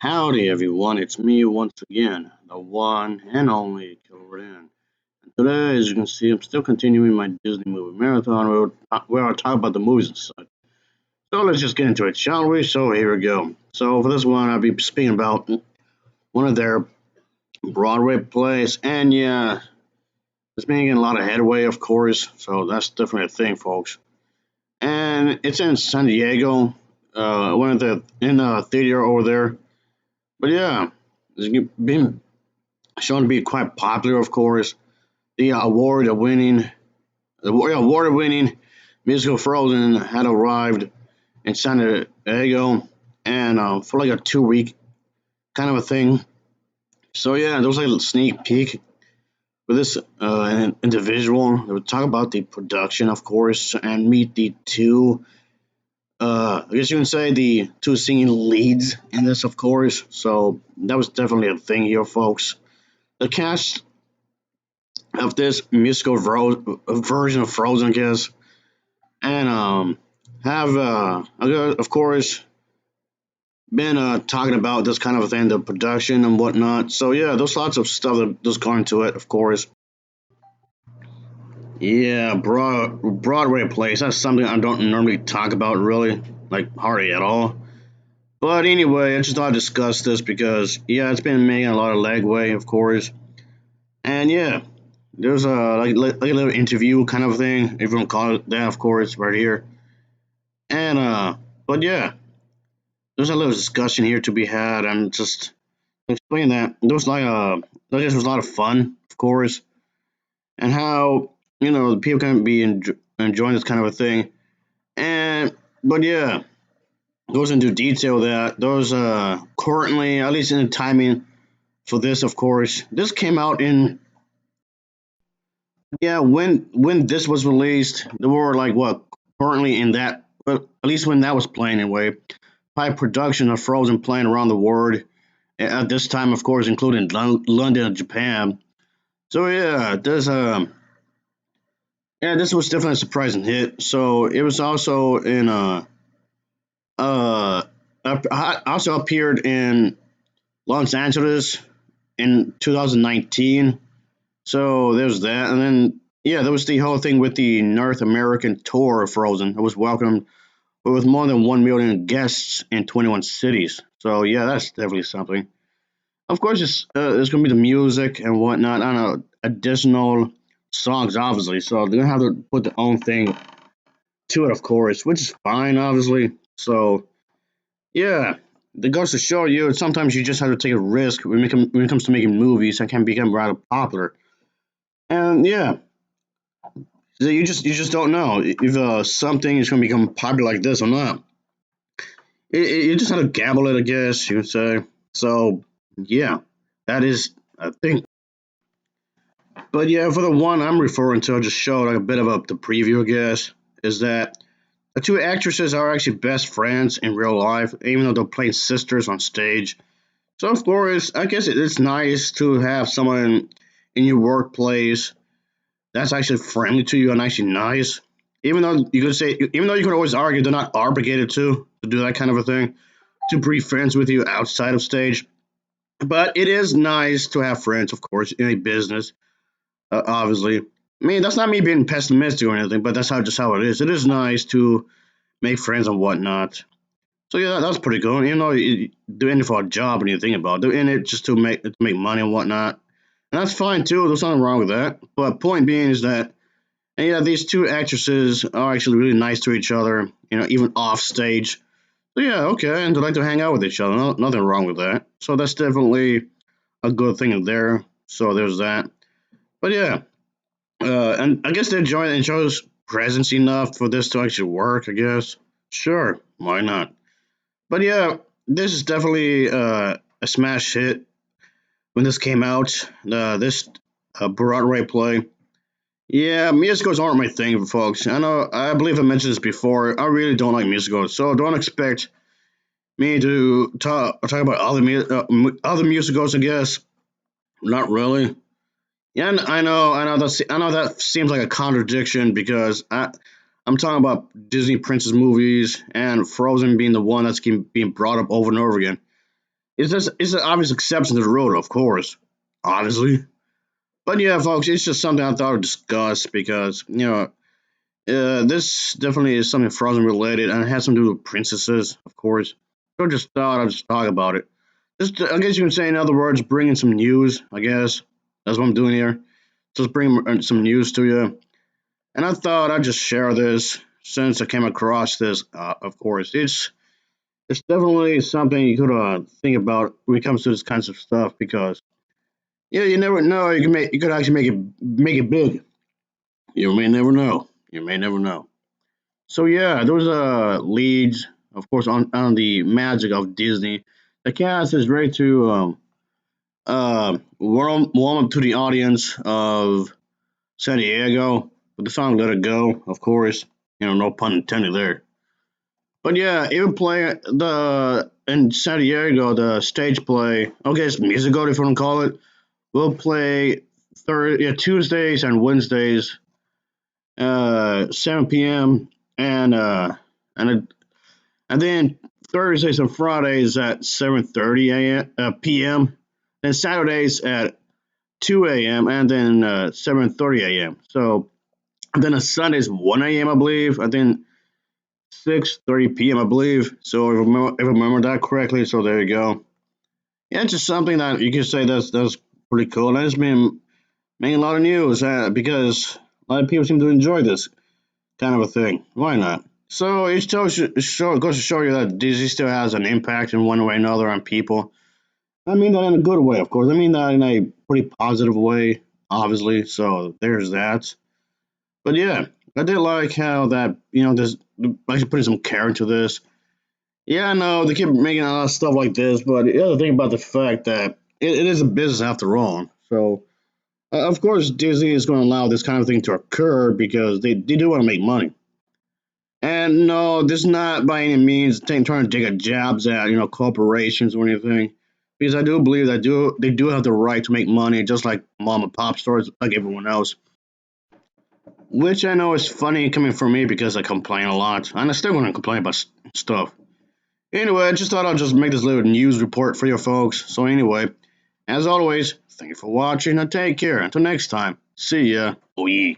Howdy everyone, it's me once again, the one and only Killer. Today, as you can see, I'm still continuing my Disney movie marathon where I talk about the movies and such. So let's just get into it, shall we? So here we go. So for this one, I'll be speaking about one of their Broadway plays, and yeah, it's making a lot of headway, of course. So that's definitely a thing, folks. And it's in San Diego, one of the in a theater over there. But yeah, it's been shown to be quite popular, of course. The award-winning musical Frozen had arrived in San Diego, and for like a 2 week kind of a thing. So yeah, there was like a sneak peek with this individual. They would talk about the production, of course, and meet the two. I guess you can say the two singing leads in this, of course. So that was definitely a thing here, folks. The cast of this musical version of Frozen, I guess, and have of course been talking about this kind of thing, the production and whatnot. So yeah, there's lots of stuff that does go into it, of course. Yeah, Broadway plays. That's something I don't normally talk about really, like hardly at all. But anyway, I just thought I'd discuss this because yeah, it's been making a lot of legway, of course. And yeah, there's like a little interview kind of thing, if you want to call it that, of course, right here. And but yeah, there's a little discussion here to be had, and just explain that there just was a lot of fun, of course, and how people can be enjoying this kind of a thing. And but yeah, goes into detail that those currently, at least in the timing for this, of course, this came out in yeah when this was released, there were like what currently in that, but at least when that was playing anyway, high production of Frozen playing around the world at this time, of course, including London and Japan. So yeah, this was definitely a surprising hit. So it was also in uh also appeared in Los Angeles in 2019. So there's that, and then yeah, there was the whole thing with the North American tour of Frozen. It was welcomed with more than 1 million guests in 21 cities. So yeah, that's definitely something. Of course, it's going to be the music and whatnot. I don't know, additional songs, obviously. So they're going to have to put their own thing to it, of course, which is fine, obviously. So, yeah, that goes to show you sometimes you just have to take a risk when it comes to making movies that can become rather popular. And yeah, so you just don't know if something is going to become popular like this or not. You just have to gamble it, I guess you would say. So, yeah, that is a thing. But yeah, for the one I'm referring to, I just showed like a bit of the preview, I guess, is that the two actresses are actually best friends in real life, even though they're playing sisters on stage. So of course, I guess it's nice to have someone in your workplace that's actually friendly to you and actually nice. Even though you could always argue they're not obligated to do that kind of a thing, to be friends with you outside of stage. But it is nice to have friends, of course, in a business obviously. I mean, that's not me being pessimistic or anything, but that's how it is. It is nice to make friends and whatnot. So yeah, that's pretty cool. You know, doing it for a job and you think about it, doing it just to make money and whatnot, and that's fine too. There's nothing wrong with that. But point being is that and yeah, these two actresses are actually really nice to each other. Even off stage. So yeah, okay, and they like to hang out with each other. Nothing wrong with that. So that's definitely a good thing there. So there's that. But yeah, and I guess they're joining shows presence enough for this to actually work. I guess. Sure, why not? But yeah, this is definitely a smash hit when this came out. This Broadway play. Yeah, musicals aren't my thing, folks. I know. I believe I mentioned this before. I really don't like musicals, so don't expect me to talk about other musicals. I guess not really. Yeah, I know that seems like a contradiction because I'm talking about Disney princess movies and Frozen being the one that's being brought up over and over again. it's an obvious exception to the rule, of course, honestly. But yeah, folks, it's just something I thought I'd discuss because this definitely is something Frozen related, and it has something to do with princesses, of course. So I just thought I'd just talk about it. Just, I guess you can say, in other words, bringing some news. I guess that's what I'm doing here. Just bring some news to you. And I thought I'd just share this since I came across this. Of course, it's definitely something you could think about when it comes to this kinds of stuff because yeah, you never know. You could actually make it big. You may never know. You may never know. So yeah, those leads, of course, on the magic of Disney. The cast is ready to warm up to the audience of San Diego with the song "Let It Go." Of course, no pun intended there. But yeah, it would play the in San Diego the stage play. Okay, it's musical if you want to call it. We'll play Tuesdays and Wednesdays, 7 p.m. and and it, and then Thursdays and Fridays at 7:30 a.m. P.m. Then Saturdays at 2 a.m. and then 7:30 a.m. So and then on Sundays 1 a.m. I believe. And then 6:30 p.m. I believe. So if I remember that correctly, so there you go. Yeah, it's just something that you could say that's pretty cool. And it's been making a lot of news because a lot of people seem to enjoy this kind of a thing. Why not? So it goes to show you that Disney still has an impact in one way or another on people. I mean that in a good way, of course. I mean that in a pretty positive way, obviously. So there's that. But yeah, I did like how that this actually putting some care into this. Yeah, I know they keep making a lot of stuff like this, but the other thing about the fact that it is a business after all. So of course Disney is going to allow this kind of thing to occur because they do want to make money. And no, this is not by any means trying to take a jabs at corporations or anything, because I do believe that they do have the right to make money just like mom and pop stores, like everyone else. Which I know is funny coming from me because I complain a lot, and I still want to complain about stuff. Anyway, I just thought I'd just make this little news report for you folks. So anyway, as always, thank you for watching and take care. Until next time, see ya. Oh yeah.